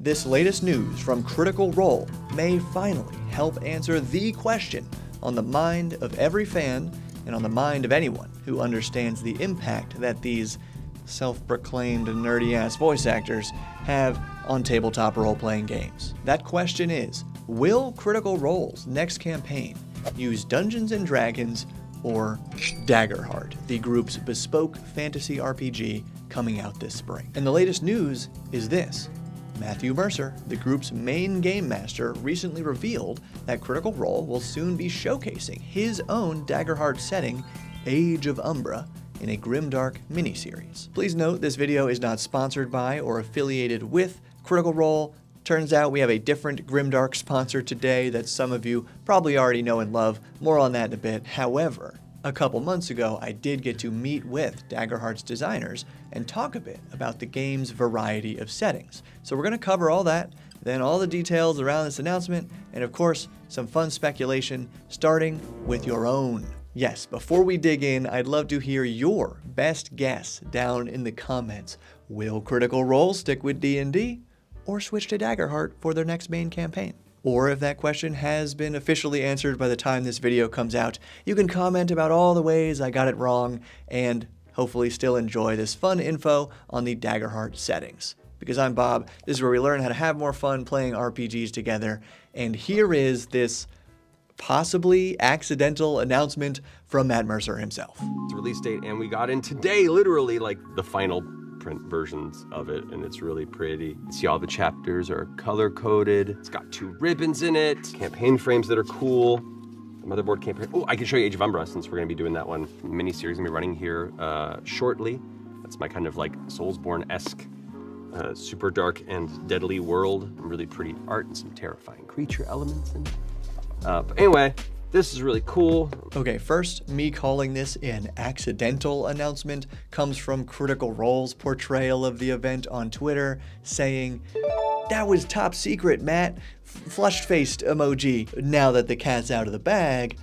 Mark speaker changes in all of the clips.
Speaker 1: This latest news from Critical Role may finally help answer the question on the mind of every fan and on the mind of anyone who understands the impact that these self-proclaimed nerdy-ass voice actors have on tabletop role-playing games. That question is, will Critical Role's next campaign use Dungeons & Dragons or Daggerheart, the group's bespoke fantasy RPG coming out this spring? And the latest news is this. Matthew Mercer, the group's main game master, recently revealed that Critical Role will soon be showcasing his own Daggerheart setting, Age of Umbra, in a GRIMDARK miniseries. Please note this video is not sponsored by or affiliated with Critical Role. Turns out we have a different GRIMDARK sponsor today that some of you probably already know and love. More on that in a bit. However, a couple months ago, I did get to meet with Daggerheart's designers and talk a bit about the game's variety of settings. So we're going to cover all that, then all the details around this announcement, and of course, some fun speculation, starting with your own. Yes, before we dig in, I'd love to hear your best guess down in the comments. Will Critical Role stick with D&D or switch to Daggerheart for their next main campaign? Or if that question has been officially answered by the time this video comes out, you can comment about all the ways I got it wrong and hopefully still enjoy this fun info on the Daggerheart settings. Because I'm Bob, this is where we learn how to have more fun playing RPGs together, and here is this possibly accidental announcement from Matt Mercer himself.
Speaker 2: It's a release date, and we got in today, literally, like the final print versions of it, and it's really pretty. See, all the chapters are color-coded. It's got 2 ribbons in it, campaign frames that are cool. The motherboard campaign. Oh, I can show you Age of Umbra, since we're gonna be doing that one. Mini-series gonna be running here shortly. That's my kind of like Soulsborne-esque super dark and deadly world. Really pretty art and some terrifying creature elements in it. But anyway, this is really cool.
Speaker 1: Okay, first, me calling this an accidental announcement comes from Critical Role's portrayal of the event on Twitter, saying, "That was top secret, Matt. Flushed-faced emoji. Now that the cat's out of the bag, ...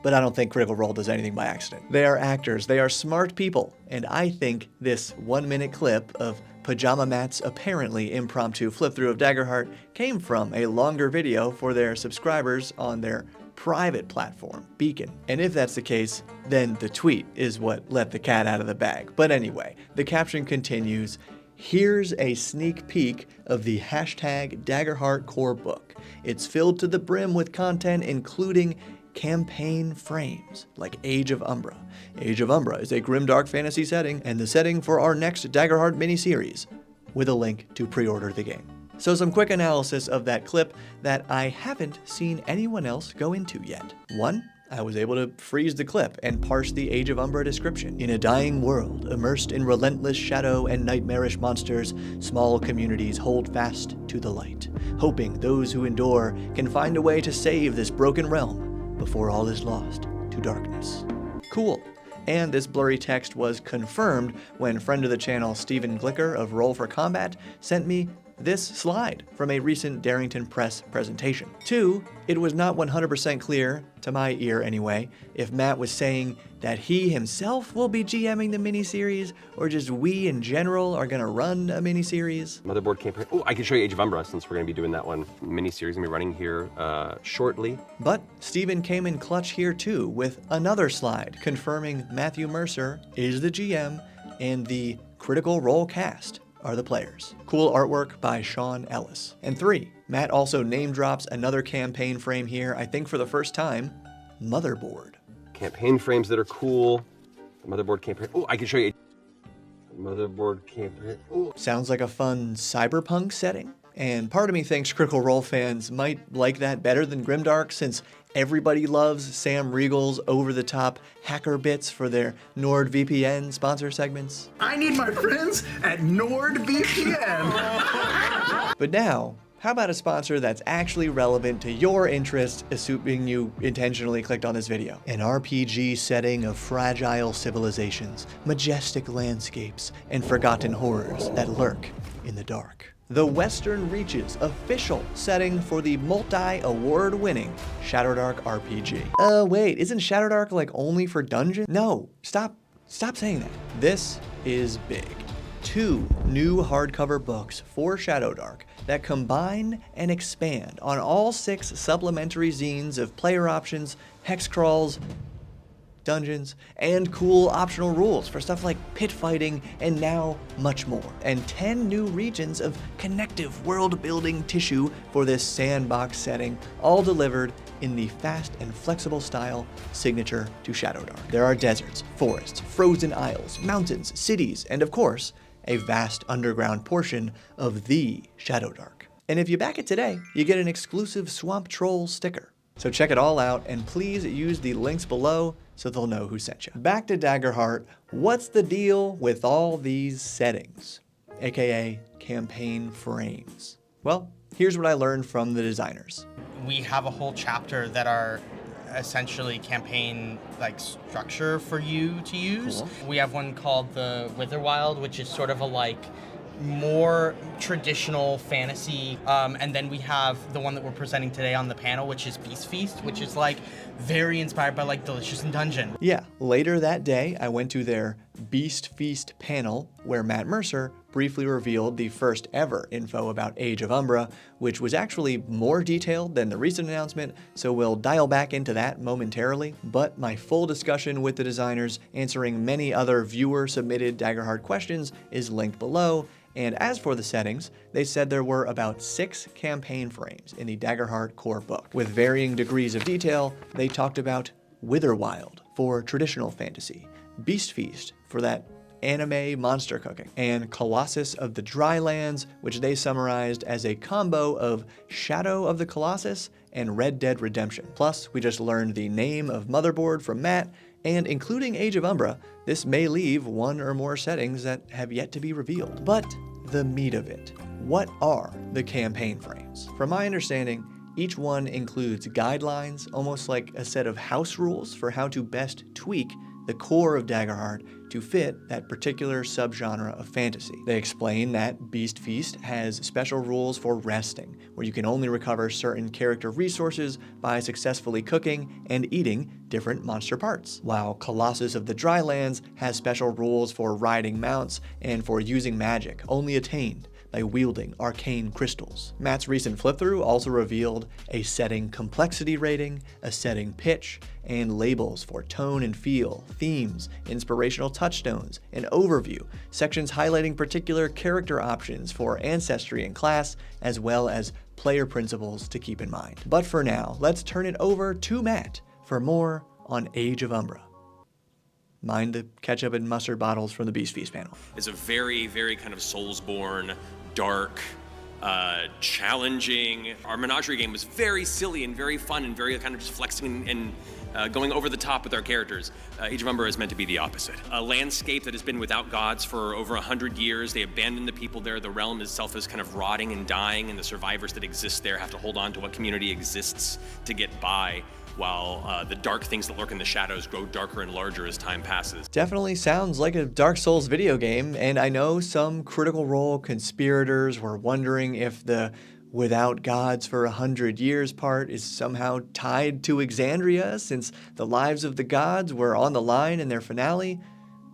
Speaker 1: But I don't think Critical Role does anything by accident. They are actors, they are smart people, and I think this 1-minute clip of Pajama Matt's apparently impromptu flip-through of Daggerheart came from a longer video for their subscribers on their private platform, Beacon. And if that's the case, then the tweet is what let the cat out of the bag. But anyway, the caption continues, "Here's a sneak peek of the hashtag Daggerheart core book. It's filled to the brim with content including campaign frames, like Age of Umbra. Age of Umbra is a grimdark fantasy setting and the setting for our next Daggerheart miniseries," with a link to pre-order the game. So some quick analysis of that clip that I haven't seen anyone else go into yet. 1. I was able to freeze the clip and parse the Age of Umbra description. In a dying world, immersed in relentless shadow and nightmarish monsters, small communities hold fast to the light, hoping those who endure can find a way to save this broken realm before all is lost to darkness. Cool. And this blurry text was confirmed when friend of the channel Stephen Glicker of Roll for Combat sent me this slide from a recent Darrington Press presentation. 2, it was not 100% clear, to my ear anyway, if Matt was saying that he himself will be GMing the miniseries, or just we in general are gonna run a miniseries.
Speaker 2: Motherboard campaign. Oh, I can show you Age of Umbra, since we're gonna be doing that one. Mini-series gonna be running here shortly.
Speaker 1: But Stephen came in clutch here too, with another slide confirming Matthew Mercer is the GM and the Critical Role cast are the players. Cool artwork by Sean Ellis. And 3, Matt also name drops another campaign frame here, I think for the first time, Motherboard.
Speaker 2: Campaign frames that are cool. The motherboard campaign. Oh, I can show you. Motherboard campaign. Oh.
Speaker 1: Sounds like a fun cyberpunk setting. And part of me thinks Critical Role fans might like that better than GRIMDARK, since everybody loves Sam Riegel's over-the-top hacker bits for their NordVPN sponsor segments.
Speaker 3: I need my friends at NordVPN.
Speaker 1: But now, how about a sponsor that's actually relevant to your interest, assuming you intentionally clicked on this video? An RPG setting of fragile civilizations, majestic landscapes, and forgotten horrors that lurk in the dark. The Western Reaches official setting for the multi-award-winning Shadowdark RPG. Wait, isn't Shadowdark like only for dungeons? No, stop saying that. This is big. 2 new hardcover books for Shadowdark that combine and expand on all 6 supplementary zines of player options, hex crawls, dungeons, and cool optional rules for stuff like pit fighting and now much more. And 10 new regions of connective world-building tissue for this sandbox setting, all delivered in the fast and flexible style signature to Shadowdark. There are deserts, forests, frozen isles, mountains, cities, and of course, a vast underground portion of the Shadowdark. And if you back it today, you get an exclusive Swamp Troll sticker. So check it all out, and please use the links below so they'll know who sent you. Back to Daggerheart, what's the deal with all these settings, aka campaign frames? Well, here's what I learned from the designers.
Speaker 4: We have a whole chapter that are essentially campaign structure for you to use.
Speaker 1: Cool.
Speaker 4: We have one called the Witherwild, which is sort of a more traditional fantasy, and then we have the one that we're presenting today on the panel, which is Beast Feast, which is very inspired by Delicious in Dungeon.
Speaker 1: Yeah, later that day I went to their Beast Feast panel where Matt Mercer briefly revealed the first ever info about Age of Umbra, which was actually more detailed than the recent announcement, so we'll dial back into that momentarily. But my full discussion with the designers, answering many other viewer-submitted Daggerheart questions, is linked below. And as for the settings, they said there were about 6 campaign frames in the Daggerheart core book. With varying degrees of detail, they talked about Witherwild for traditional fantasy, Beast Feast for that anime monster cooking, and Colossus of the Drylands, which they summarized as a combo of Shadow of the Colossus and Red Dead Redemption. Plus, we just learned the name of Motherboard from Matt, and including Age of Umbra, this may leave 1 or more settings that have yet to be revealed. But the meat of it, what are the campaign frames? From my understanding, each one includes guidelines, almost like a set of house rules for how to best tweak the core of Daggerheart to fit that particular subgenre of fantasy. They explain that Beast Feast has special rules for resting, where you can only recover certain character resources by successfully cooking and eating different monster parts, while Colossus of the Drylands has special rules for riding mounts and for using magic, only attained by wielding arcane crystals. Matt's recent flip-through also revealed a setting complexity rating, a setting pitch, and labels for tone and feel, themes, inspirational touchstones, an overview, sections highlighting particular character options for ancestry and class, as well as player principles to keep in mind. But for now, let's turn it over to Matt for more on Age of Umbra. Mind the ketchup and mustard bottles from the Beast Feast panel.
Speaker 5: It's a very, very kind of Soulsborne, dark, challenging. Our Menagerie game was very silly and very fun and very kind of just flexing and going over the top with our characters. Age of Umbra is meant to be the opposite. A landscape that has been without gods for over 100 years. They abandoned the people there. The realm itself is kind of rotting and dying, and the survivors that exist there have to hold on to what community exists to get by, while the dark things that lurk in the shadows grow darker and larger as time passes.
Speaker 1: Definitely sounds like a Dark Souls video game, and I know some Critical Role conspirators were wondering if the without gods for 100 years part is somehow tied to Exandria, since the lives of the gods were on the line in their finale.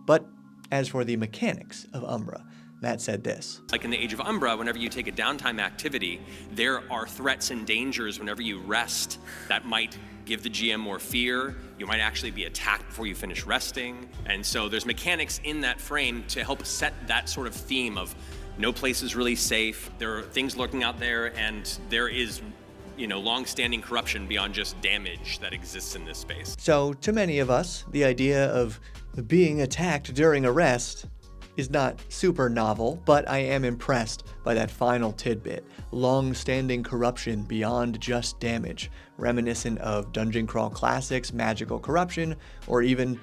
Speaker 1: But as for the mechanics of Umbra, Matt said this.
Speaker 5: Like in the Age of Umbra, whenever you take a downtime activity, there are threats and dangers whenever you rest that might give the GM more fear. You might actually be attacked before you finish resting. And so there's mechanics in that frame to help set that sort of theme of no place is really safe. There are things lurking out there, and there is, long-standing corruption beyond just damage that exists in this space.
Speaker 1: So to many of us, the idea of being attacked during a rest is not super novel, but I am impressed by that final tidbit. Long-standing corruption beyond just damage, reminiscent of Dungeon Crawl Classics' magical corruption, or even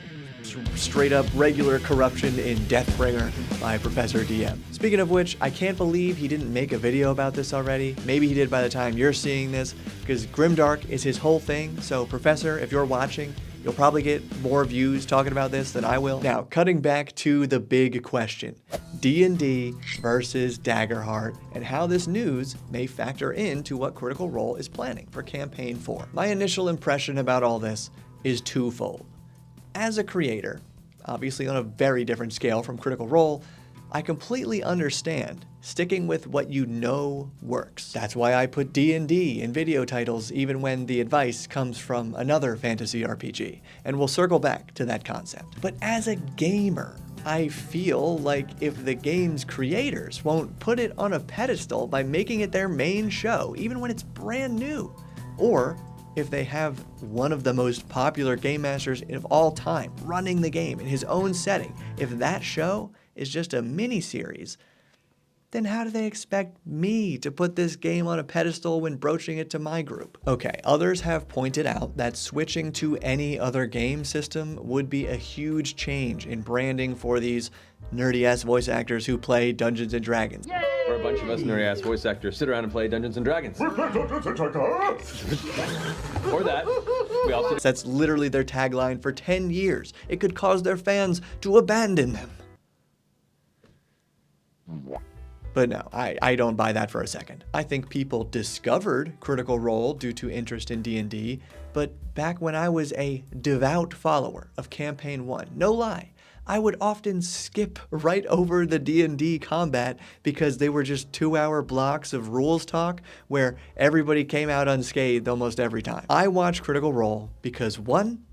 Speaker 1: straight up regular corruption in Deathbringer by Professor DM. Speaking of which, I can't believe he didn't make a video about this already. Maybe he did by the time you're seeing this, because GRIMDARK is his whole thing. So Professor, if you're watching, you'll probably get more views talking about this than I will. Now, cutting back to the big question, D&D versus Daggerheart, and how this news may factor into what Critical Role is planning for Campaign 4. My initial impression about all this is twofold. As a creator, obviously on a very different scale from Critical Role, I completely understand sticking with what you know works. That's why I put D&D in video titles even when the advice comes from another fantasy RPG, and we'll circle back to that concept. But as a gamer, I feel like if the game's creators won't put it on a pedestal by making it their main show, even when it's brand new, or if they have one of the most popular game masters of all time running the game in his own setting, if that show is just a mini-series, then how do they expect me to put this game on a pedestal when broaching it to my group? Okay, others have pointed out that switching to any other game system would be a huge change in branding for these nerdy-ass voice actors who play Dungeons & Dragons.
Speaker 6: Or a bunch of us nerdy-ass voice actors sit around and play Dungeons & Dragons. Or that. We also...
Speaker 1: That's literally their tagline for 10 years. It could cause their fans to abandon them. But no, I don't buy that for a second. I think people discovered Critical Role due to interest in D&D, but back when I was a devout follower of Campaign 1, no lie, I would often skip right over the D&D combat because they were just 2-hour blocks of rules talk where everybody came out unscathed almost every time. I watched Critical Role because 1,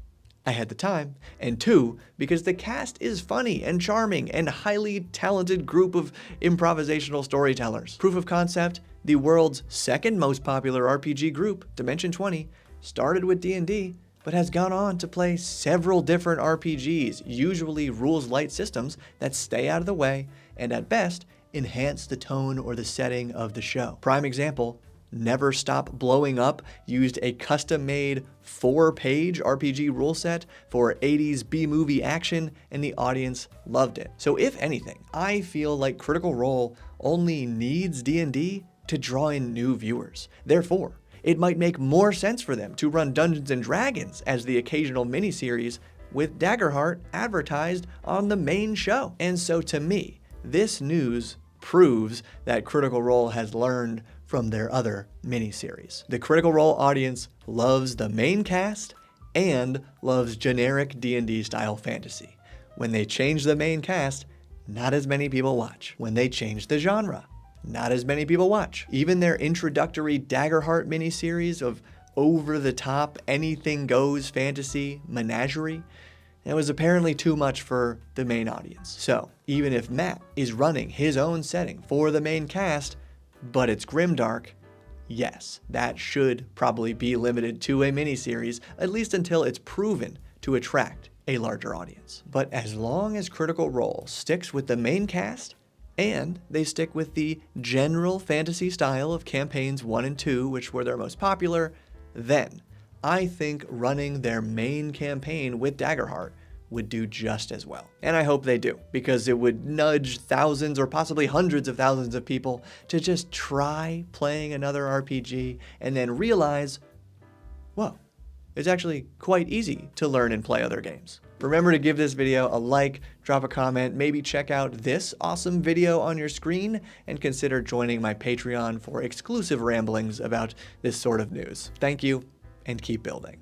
Speaker 1: I had the time, and 2, because the cast is funny and charming and highly talented group of improvisational storytellers. Proof of concept, the world's second most popular RPG group, Dimension 20, started with D&D, but has gone on to play several different RPGs, usually rules-light systems that stay out of the way and at best enhance the tone or the setting of the show. Prime example, Never Stop Blowing Up used a custom-made 4-page RPG rule set for 80s B-movie action, and the audience loved it. So if anything, I feel like Critical Role only needs D&D to draw in new viewers. Therefore, it might make more sense for them to run Dungeons & Dragons as the occasional miniseries with Daggerheart advertised on the main show. And so to me, this news proves that Critical Role has learned from their other miniseries. The Critical Role audience loves the main cast and loves generic D&D style fantasy. When they change the main cast, not as many people watch. When they change the genre, not as many people watch. Even their introductory Daggerheart miniseries of over-the-top, anything-goes fantasy menagerie, it was apparently too much for the main audience. So, even if Matt is running his own setting for the main cast, but it's Grimdark, yes, that should probably be limited to a miniseries, at least until it's proven to attract a larger audience. But as long as Critical Role sticks with the main cast, and they stick with the general fantasy style of campaigns 1 and 2, which were their most popular, then I think running their main campaign with Daggerheart would do just as well. And I hope they do, because it would nudge thousands or possibly hundreds of thousands of people to just try playing another RPG and then realize, whoa, it's actually quite easy to learn and play other games. Remember to give this video a like, drop a comment, maybe check out this awesome video on your screen, and consider joining my Patreon for exclusive ramblings about this sort of news. Thank you, and keep building.